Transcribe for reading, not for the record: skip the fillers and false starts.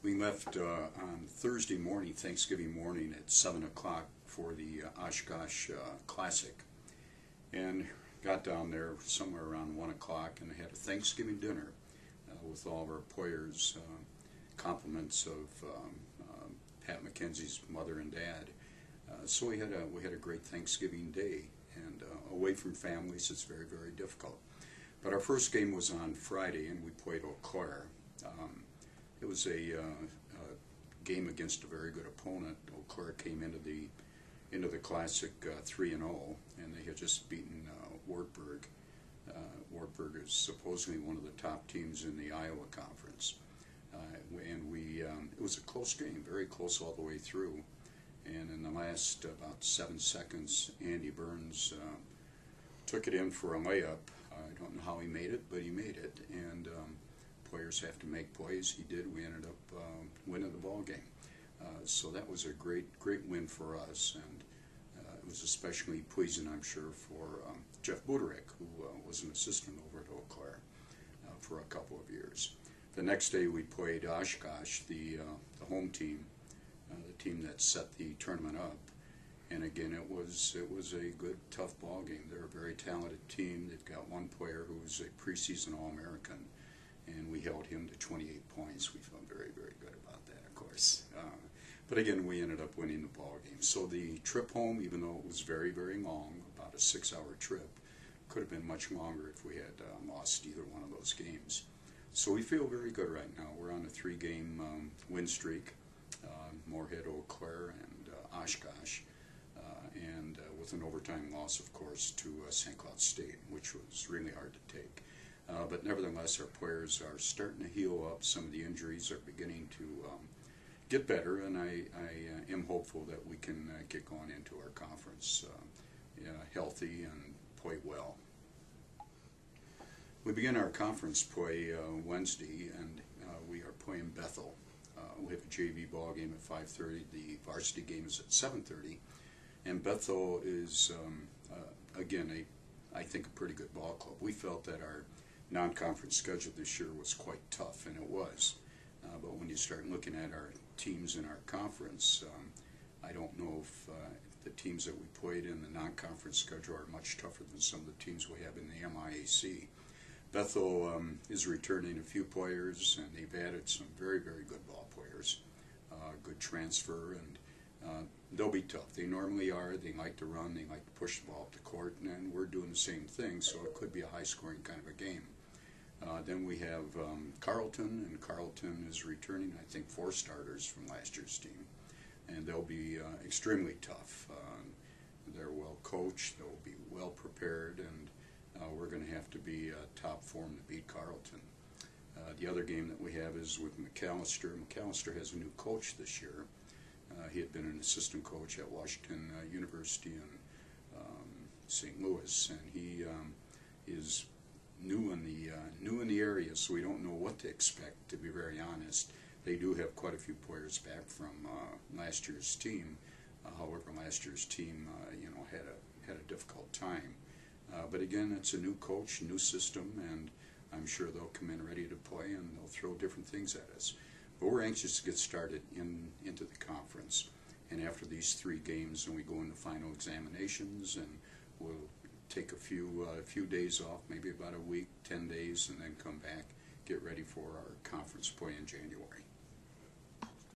We left on Thursday morning, Thanksgiving morning at 7 o'clock for the Oshkosh Classic, and got down there somewhere around 1 o'clock and had a Thanksgiving dinner with all of our players, compliments of Pat McKenzie's mother and dad. So we had a great Thanksgiving day, and away from families it's very, very difficult. But our first game was on Friday, and we played Eau Claire. It was a game against a very good opponent. Eau Claire came into the Classic 3-0, and they had just beaten Wartburg. Wartburg is supposedly one of the top teams in the Iowa Conference, and it was a close game, very close all the way through. And in the last about 7 seconds, Andy Burns took it in for a layup. I don't know how he made it, but he made it. And players have to make plays. He did. We ended up winning the ball game. So that was a great win for us, and it was especially pleasing, I'm sure, for Jeff Buderek, who was an assistant over at Eau Claire for a couple of years. The next day we played Oshkosh, the home team, the team that set the tournament up, and again it was a good, tough ball game. They're a very talented team. They've got one player who's a preseason All-American, and we held him to 28 points. We felt very, very good about that, of course. But again, we ended up winning the ball game. So the trip home, even though it was very, very long, about a 6-hour trip, could have been much longer if we had lost either one of those games. So we feel very good right now. We're on a 3-game win streak. Moorhead, Eau Claire, and Oshkosh, and with an overtime loss, of course, to St. Cloud State, which was really hard to take. But nevertheless, our players are starting to heal up. Some of the injuries are beginning to get better, and I am hopeful that we can get going into our conference healthy and play well. We begin our conference play Wednesday, and we are playing Bethel. We have a JV ball game at 5:30. The varsity game is at 7:30, and Bethel is again I think a pretty good ball club. We felt that our non-conference schedule this year was quite tough, and it was. But when you start looking at our teams in our conference, I don't know if the teams that we played in the non-conference schedule are much tougher than some of the teams we have in the MIAC. Bethel is returning a few players, and they've added some very, very good ball players. Good transfer, and they'll be tough. They normally are. They like to run. They like to push the ball up the court, and we're doing the same thing, so it could be a high-scoring kind of a game. Then we have Carleton, and Carleton is returning, I think, 4 starters from last year's team, and they'll be extremely tough. They're well coached. They'll be well prepared, and we're going to have to be top form to beat Carleton. The other game that we have is with McAllister. McAllister has a new coach this year. He had been an assistant coach at Washington University in St. Louis, and he is new in the area, so we don't know what to expect, to be very honest. They do have quite a few players back from last year's team. However, last year's team had a difficult time. But again, it's a new coach, new system, and I'm sure they'll come in ready to play, and they'll throw different things at us. But we're anxious to get started into the conference. And after these 3 games, then we go into final examinations, and we'll take a few days off, maybe about a week, 10 days, and then come back, get ready for our conference play in January.